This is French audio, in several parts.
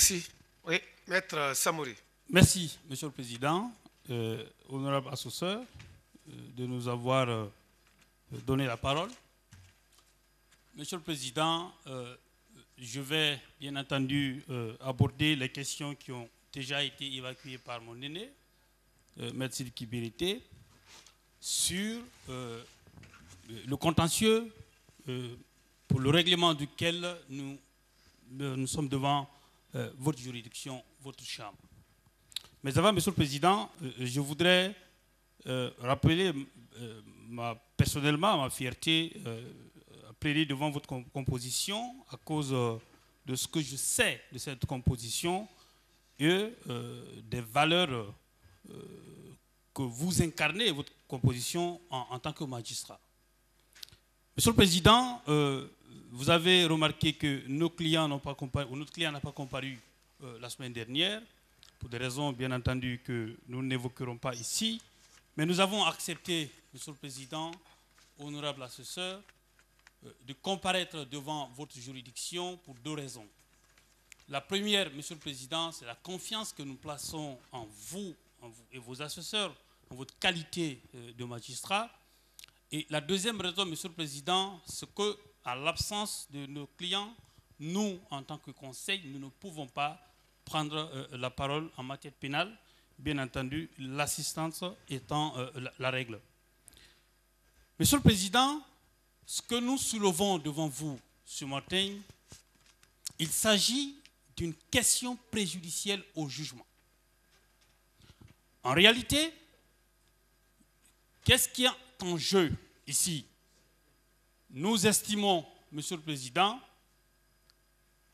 Merci. Oui, Maître Samori. Merci, Monsieur le Président, honorable assesseur, de nous avoir donné la parole. Monsieur le Président, je vais bien entendu aborder les questions qui ont déjà été évacuées par mon aîné, Maître Sidiki Birité, sur le contentieux pour le règlement duquel nous sommes devant votre juridiction, votre chambre. Mais avant, Monsieur le Président, je voudrais rappeler personnellement ma fierté à plaider devant votre composition à cause de ce que je sais de cette composition et des valeurs que vous incarnez, votre composition en tant que magistrat. Monsieur le Président, vous avez remarqué que notre client n'a pas comparu la semaine dernière, pour des raisons bien entendu que nous n'évoquerons pas ici, mais nous avons accepté, Monsieur le Président, honorable assesseur, de comparaître devant votre juridiction pour deux raisons. La première, Monsieur le Président, c'est la confiance que nous plaçons en vous et vos assesseurs, en votre qualité de magistrat. Et la deuxième raison, Monsieur le Président, c'est que, à l'absence de nos clients, nous, en tant que conseil, nous ne pouvons pas prendre la parole en matière pénale, bien entendu, l'assistance étant la règle. Monsieur le Président, ce que nous soulevons devant vous ce matin, il s'agit d'une question préjudicielle au jugement. En réalité, qu'est-ce qui est en jeu ici? Nous estimons, Monsieur le Président,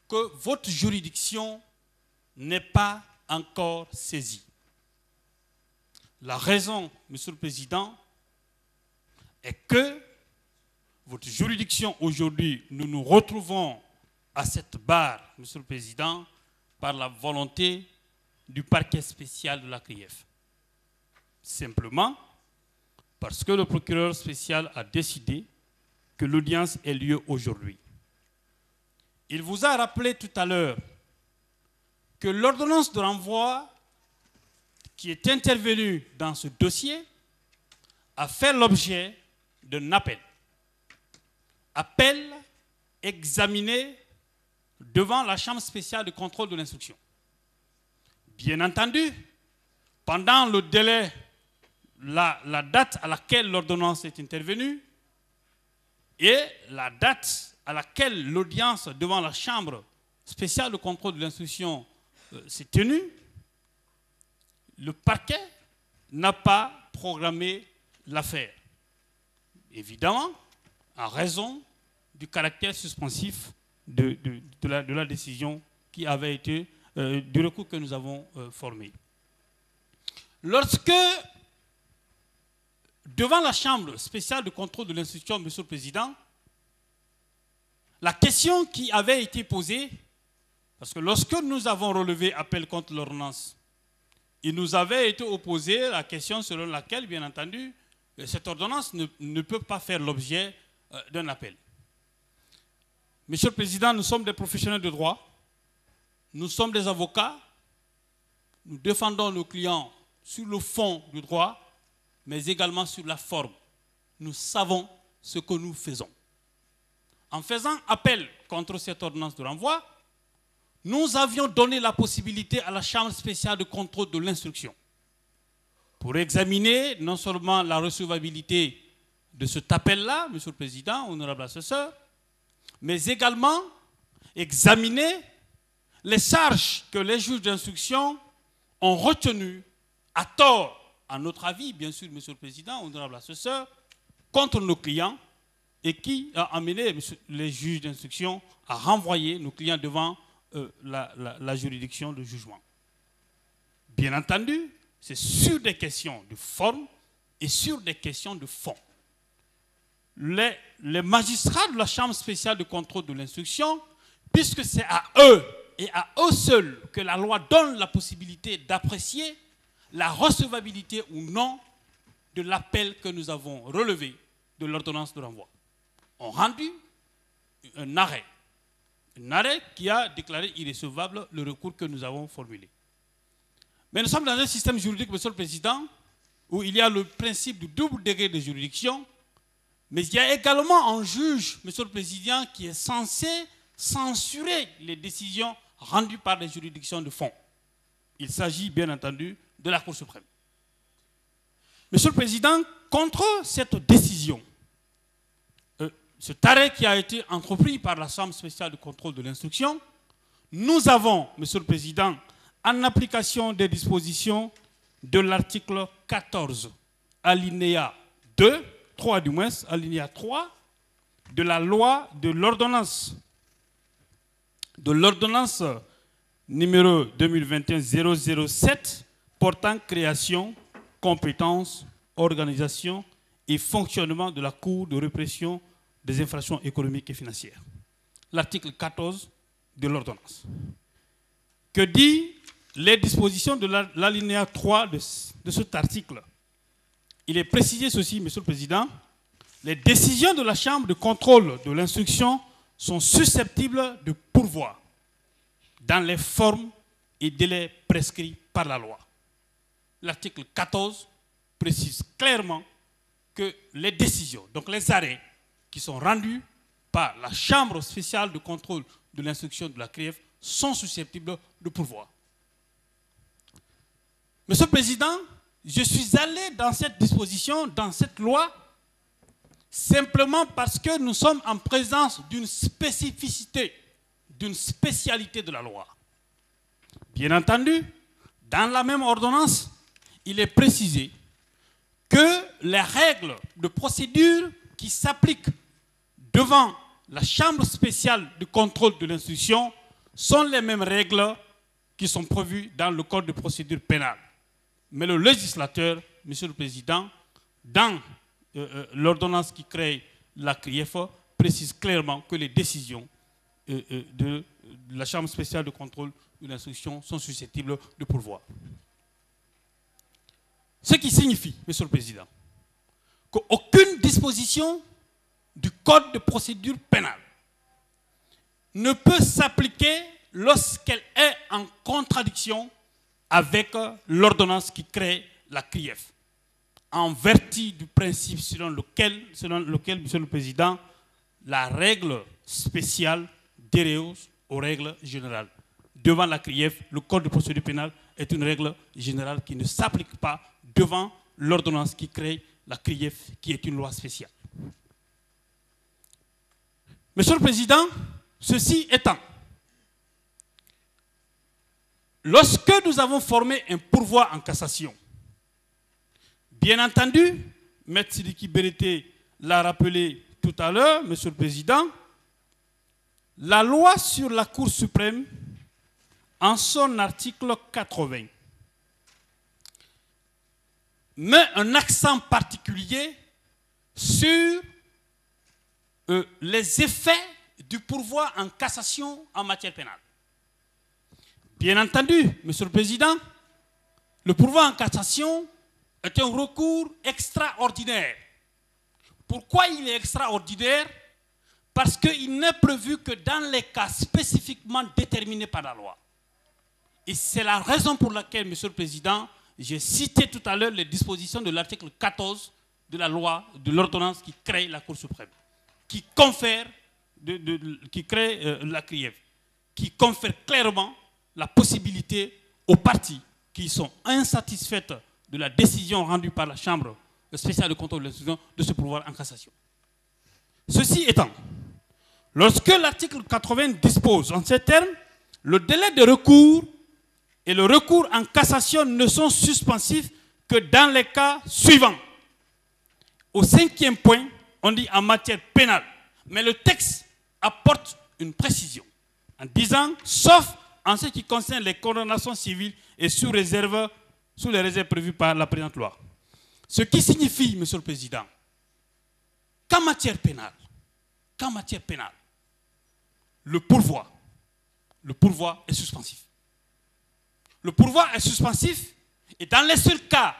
que votre juridiction n'est pas encore saisie. La raison, Monsieur le Président, est que votre juridiction aujourd'hui, nous nous retrouvons à cette barre, Monsieur le Président, par la volonté du parquet spécial de la CRIEF. Simplement parce que le procureur spécial a décidé que l'audience ait lieu aujourd'hui. Il vous a rappelé tout à l'heure que l'ordonnance de renvoi qui est intervenue dans ce dossier a fait l'objet d'un appel. Appel examiné devant la Chambre spéciale de contrôle de l'instruction. Bien entendu, pendant le délai, la date à laquelle l'ordonnance est intervenue et la date à laquelle l'audience devant la Chambre spéciale de contrôle de l'instruction s'est tenue, le parquet n'a pas programmé l'affaire. Évidemment, en raison du caractère suspensif de la décision qui avait été, du recours que nous avons formé. Lorsque, devant la Chambre spéciale de contrôle de l'instruction, Monsieur le Président, la question qui avait été posée, parce que lorsque nous avons relevé appel contre l'ordonnance, il nous avait été opposé la question selon laquelle, bien entendu, cette ordonnance ne peut pas faire l'objet d'un appel. Monsieur le Président, nous sommes des professionnels de droit, nous sommes des avocats, nous défendons nos clients sur le fond du droit, mais également sur la forme. Nous savons ce que nous faisons. En faisant appel contre cette ordonnance de renvoi, nous avions donné la possibilité à la Chambre spéciale de contrôle de l'instruction pour examiner non seulement la recevabilité de cet appel-là, Monsieur le Président, honorable assesseur, mais également examiner les charges que les juges d'instruction ont retenues à tort, à notre avis, bien sûr, Monsieur le Président, honorable assesseur, contre nos clients et qui a amené les juges d'instruction à renvoyer nos clients devant la juridiction de jugement. Bien entendu, c'est sur des questions de forme et sur des questions de fond. Les magistrats de la Chambre spéciale de contrôle de l'instruction, puisque c'est à eux et à eux seuls que la loi donne la possibilité d'apprécier la recevabilité ou non de l'appel que nous avons relevé de l'ordonnance de renvoi, ont rendu un arrêt Un arrêt qui a déclaré irrecevable le recours que nous avons formulé. Mais nous sommes dans un système juridique, Monsieur le Président, où il y a le principe du double degré de juridiction, mais il y a également un juge, Monsieur le Président, qui est censé censurer les décisions rendues par les juridictions de fond. Il s'agit bien entendu de la Cour suprême. Monsieur le Président, contre cette décision, cet arrêt qui a été entrepris par la Chambre spéciale de contrôle de l'instruction, nous avons, Monsieur le Président, en application des dispositions de l'article 14, alinéa 2, 3 du moins, alinéa 3, de la loi de l'ordonnance numéro 2021-007 portant création, compétences, organisation et fonctionnement de la Cour de répression des infractions économiques et financières. L'article 14 de l'ordonnance. Que dit les dispositions de l'alinéa 3 de cet article? Il est précisé ceci, Monsieur le Président, les décisions de la Chambre de contrôle de l'instruction sont susceptibles de pourvoi dans les formes et délais prescrits par la loi. L'article 14 précise clairement que les décisions, donc les arrêts qui sont rendus par la Chambre spéciale de contrôle de l'instruction de la CRIEF sont susceptibles de pourvoi. Monsieur le Président, je suis allé dans cette disposition, dans cette loi, simplement parce que nous sommes en présence d'une spécificité, d'une spécialité de la loi. Bien entendu, dans la même ordonnance, il est précisé que les règles de procédure qui s'appliquent devant la Chambre spéciale de contrôle de l'instruction sont les mêmes règles qui sont prévues dans le Code de procédure pénale. Mais le législateur, Monsieur le Président, dans l'ordonnance qui crée la CRIEF, précise clairement que les décisions de la Chambre spéciale de contrôle de l'instruction sont susceptibles de pourvoi. Ce qui signifie, Monsieur le Président, qu'aucune disposition du Code de procédure pénale ne peut s'appliquer lorsqu'elle est en contradiction avec l'ordonnance qui crée la CRIEF, en vertu du principe selon lequel, Monsieur le Président, la règle spéciale déroge aux règles générales. Devant la CRIEF, le Code de procédure pénale est une règle générale qui ne s'applique pas devant l'ordonnance qui crée la CRIEF, qui est une loi spéciale. Monsieur le Président, ceci étant, lorsque nous avons formé un pourvoi en cassation, bien entendu, Maître Sidiki Berete l'a rappelé tout à l'heure, Monsieur le Président, la loi sur la Cour suprême, en son article 80, met un accent particulier sur les effets du pourvoi en cassation en matière pénale. Bien entendu, Monsieur le Président, le pourvoi en cassation est un recours extraordinaire. Pourquoi il est extraordinaire? Parce qu'il n'est prévu que dans les cas spécifiquement déterminés par la loi. Et c'est la raison pour laquelle, Monsieur le Président, j'ai cité tout à l'heure les dispositions de l'article 14 de la loi, de l'ordonnance qui crée la Cour suprême, qui confère, qui crée la CRIEF, qui confère clairement la possibilité aux parties qui sont insatisfaites de la décision rendue par la Chambre spéciale de contrôle de l'instruction de se pourvoir en cassation. Ceci étant, lorsque l'article 80 dispose en ces termes, le délai de recours et le recours en cassation ne sont suspensifs que dans les cas suivants. Au 5e point, on dit en matière pénale, mais le texte apporte une précision en disant, sauf en ce qui concerne les condamnations civiles et sous les réserves prévues par la présente loi. Ce qui signifie, Monsieur le Président, qu'en matière pénale, le pourvoi est suspensif. Le pourvoi est suspensif et dans les seuls cas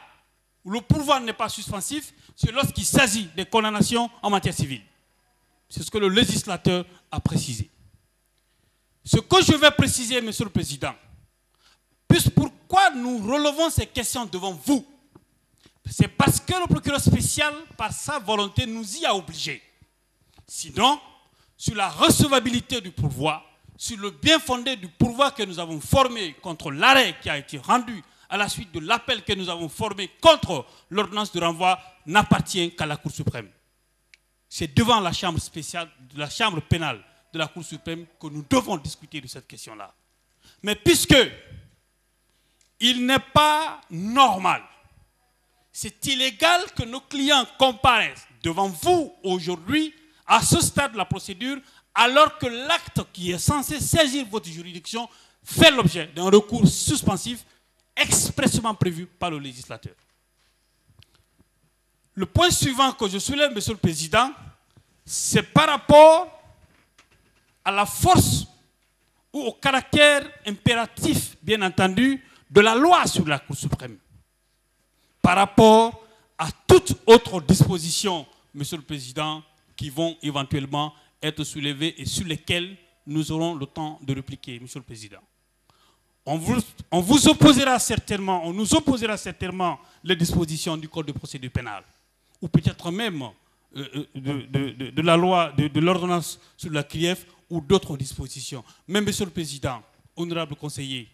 où le pourvoi n'est pas suspensif, c'est lorsqu'il s'agit des condamnations en matière civile. C'est ce que le législateur a précisé. Ce que je vais préciser, Monsieur le Président, pourquoi nous relevons ces questions devant vous? C'est parce que le procureur spécial, par sa volonté, nous y a obligés. Sinon, sur la recevabilité du pourvoi, sur le bien fondé du pourvoi que nous avons formé contre l'arrêt qui a été rendu à la suite de l'appel que nous avons formé contre l'ordonnance de renvoi, n'appartient qu'à la Cour suprême. C'est devant la chambre spéciale, la chambre pénale de la Cour suprême que nous devons discuter de cette question-là. Mais puisque il n'est pas normal, c'est illégal que nos clients comparaissent devant vous aujourd'hui, à ce stade de la procédure, alors que l'acte qui est censé saisir votre juridiction fait l'objet d'un recours suspensif expressément prévu par le législateur. Le point suivant que je soulève, Monsieur le Président, c'est par rapport à la force ou au caractère impératif, bien entendu, de la loi sur la Cour suprême, par rapport à toute autre disposition, Monsieur le Président, qui vont éventuellement être soulevées et sur lesquelles nous aurons le temps de répliquer, Monsieur le Président. On vous opposera certainement, on nous opposera certainement les dispositions du Code de procédure pénale, ou peut-être même de la loi, de l'ordonnance sur la CRIEF ou d'autres dispositions. Mais, Monsieur le Président, honorable conseiller,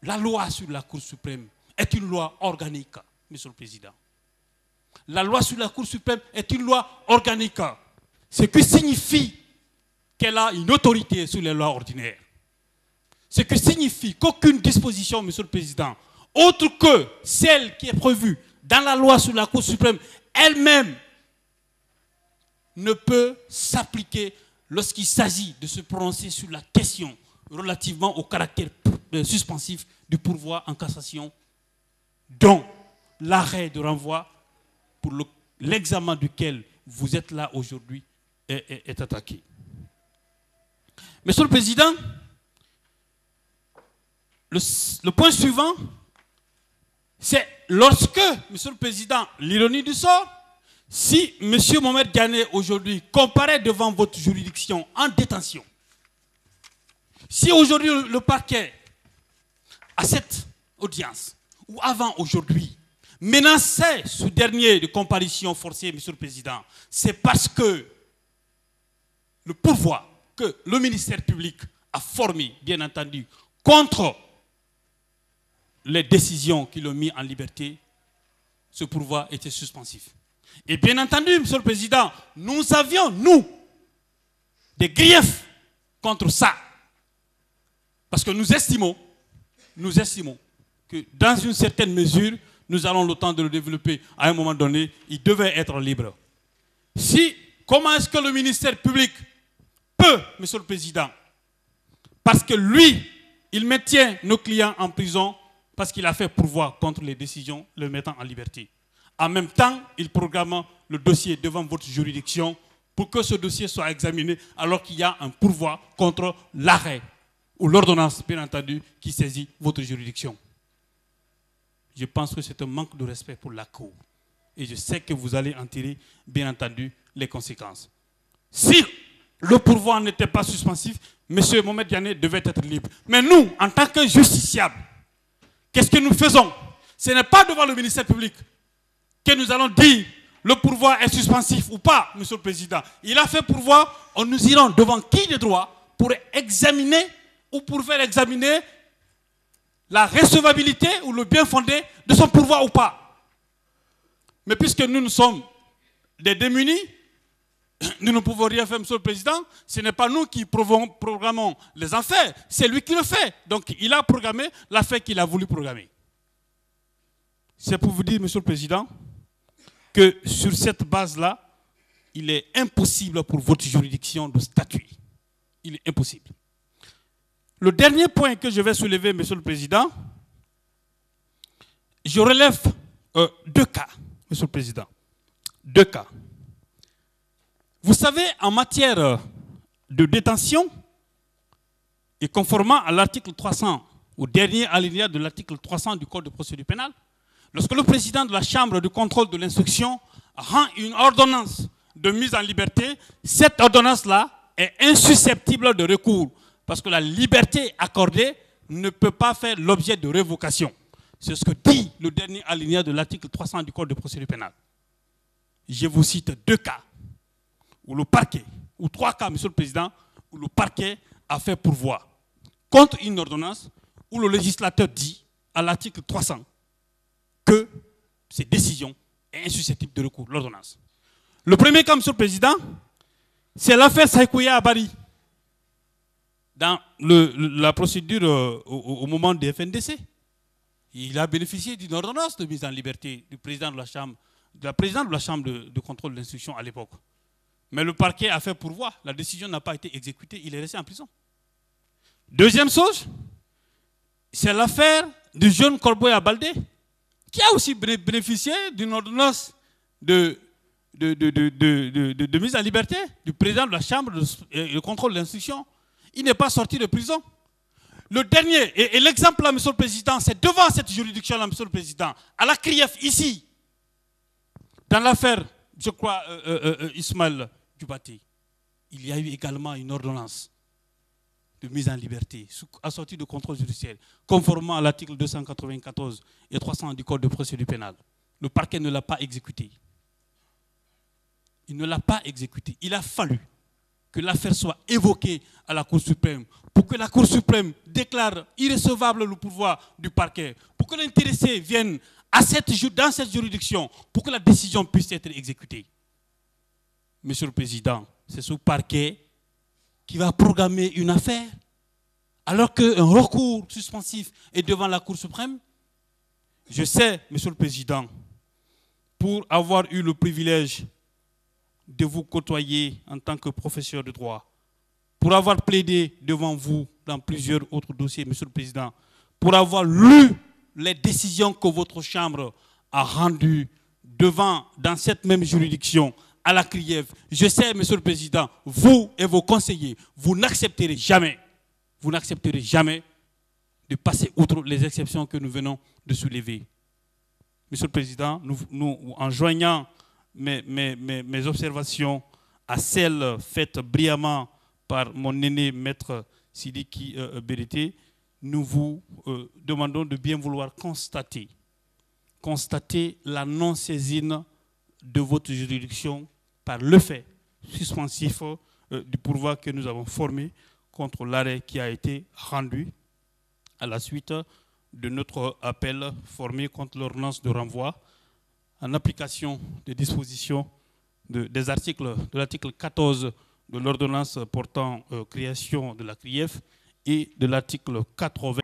la loi sur la Cour suprême est une loi organique, Monsieur le Président. La loi sur la Cour suprême est une loi organique, ce qui signifie qu'elle a une autorité sur les lois ordinaires. Ce qui signifie qu'aucune disposition, Monsieur le Président, autre que celle qui est prévue dans la loi sur la Cour suprême elle-même, ne peut s'appliquer lorsqu'il s'agit de se prononcer sur la question relativement au caractère suspensif du pourvoi en cassation, dont l'arrêt de renvoi pour l'examen duquel vous êtes là aujourd'hui est attaqué. Monsieur le Président, le point suivant, c'est lorsque, Monsieur le Président, l'ironie du sort, si M. Mohamed Diané aujourd'hui comparaît devant votre juridiction en détention, si aujourd'hui le parquet, à cette audience, ou avant aujourd'hui, menaçait ce dernier de comparution forcée, Monsieur le Président, c'est parce que le pourvoi que le ministère public a formé, bien entendu, contre les décisions qui l'ont mis en liberté, ce pourvoi était suspensif. Et bien entendu, Monsieur le Président, nous avions, nous, des griefs contre ça. Parce que nous estimons que dans une certaine mesure, nous allons le temps de le développer à un moment donné, il devait être libre. Comment est-ce que le ministère public peut, Monsieur le Président, parce que lui, il maintient nos clients en prison parce qu'il a fait pourvoi contre les décisions le mettant en liberté. En même temps, il programme le dossier devant votre juridiction pour que ce dossier soit examiné alors qu'il y a un pourvoi contre l'arrêt ou l'ordonnance, bien entendu, qui saisit votre juridiction. Je pense que c'est un manque de respect pour la Cour. Et je sais que vous allez en tirer, bien entendu, les conséquences. Si le pourvoi n'était pas suspensif, M. Mohamed Diané devait être libre. Mais nous, en tant que justiciables, qu'est-ce que nous faisons? Ce n'est pas devant le ministère public que nous allons dire le pourvoi est suspensif ou pas, Monsieur le Président. Il a fait pourvoi, nous irons devant qui de droit pour examiner ou pour faire examiner la recevabilité ou le bien fondé de son pourvoi ou pas. Mais puisque nous sommes des démunis, nous ne pouvons rien faire, Monsieur le Président. Ce n'est pas nous qui programmons les affaires, c'est lui qui le fait. Donc il a programmé l'affaire qu'il a voulu programmer. C'est pour vous dire, Monsieur le Président, que sur cette base-là, il est impossible pour votre juridiction de statuer. Il est impossible. Le dernier point que je vais soulever, Monsieur le Président, je relève deux cas, Monsieur le Président. Deux cas. Vous savez, en matière de détention, et conformément à l'article 300, au dernier alinéa de l'article 300 du Code de procédure pénale, lorsque le président de la Chambre de contrôle de l'instruction rend une ordonnance de mise en liberté, cette ordonnance-là est insusceptible de recours parce que la liberté accordée ne peut pas faire l'objet de révocation. C'est ce que dit le dernier alinéa de l'article 300 du Code de procédure pénale. Je vous cite 2 cas où le parquet, ou 3 cas, Monsieur le Président, où le parquet a fait pourvoi contre une ordonnance où le législateur dit à l'article 300 que cette décision est insusceptible de recours, l'ordonnance. Le premier cas, Monsieur le Président, c'est l'affaire Saïkouya Abari. Dans la procédure au moment des FNDC, il a bénéficié d'une ordonnance de mise en liberté du président de la Chambre, de la présidente de la Chambre de contrôle de l'instruction à l'époque. Mais le parquet a fait pourvoi, la décision n'a pas été exécutée, il est resté en prison. Deuxième chose, c'est l'affaire du jeune Corboya Baldé, qui a aussi bénéficié d'une ordonnance de mise en liberté du président de la Chambre de contrôle de l'instruction. Il n'est pas sorti de prison. Le dernier, et l'exemple là, Monsieur le Président, c'est devant cette juridiction-là, Monsieur le Président, à la CRIEF, ici, dans l'affaire, je crois, Ismaël Dubaté, il y a eu également une ordonnance de mise en liberté, assortie de contrôle judiciaire, conformément à l'article 294 et 300 du Code de procédure pénale. Le parquet ne l'a pas exécuté. Il ne l'a pas exécuté. Il a fallu que l'affaire soit évoquée à la Cour suprême, pour que la Cour suprême déclare irrecevable le pouvoir du parquet, pour que l'intéressé vienne dans cette juridiction, pour que la décision puisse être exécutée. Monsieur le Président, c'est ce parquet qui va programmer une affaire, alors qu'un recours suspensif est devant la Cour suprême. Je sais, Monsieur le Président, pour avoir eu le privilège de vous côtoyer en tant que professeur de droit, pour avoir plaidé devant vous dans plusieurs autres dossiers, Monsieur le Président, pour avoir lu les décisions que votre Chambre a rendues dans cette même juridiction, à la CRIEF. Je sais, Monsieur le Président, vous et vos conseillers, vous n'accepterez jamais de passer outre les exceptions que nous venons de soulever. Monsieur le Président, nous en joignant mes observations à celles faites brillamment par mon aîné maître Sidiki Berete, nous vous demandons de bien vouloir constater la non-saisine de votre juridiction par le fait suspensif du pourvoi que nous avons formé contre l'arrêt qui a été rendu à la suite de notre appel formé contre l'ordonnance de renvoi en application des dispositions de l'article 14 de l'ordonnance portant création de la CRIEF et de l'article 80.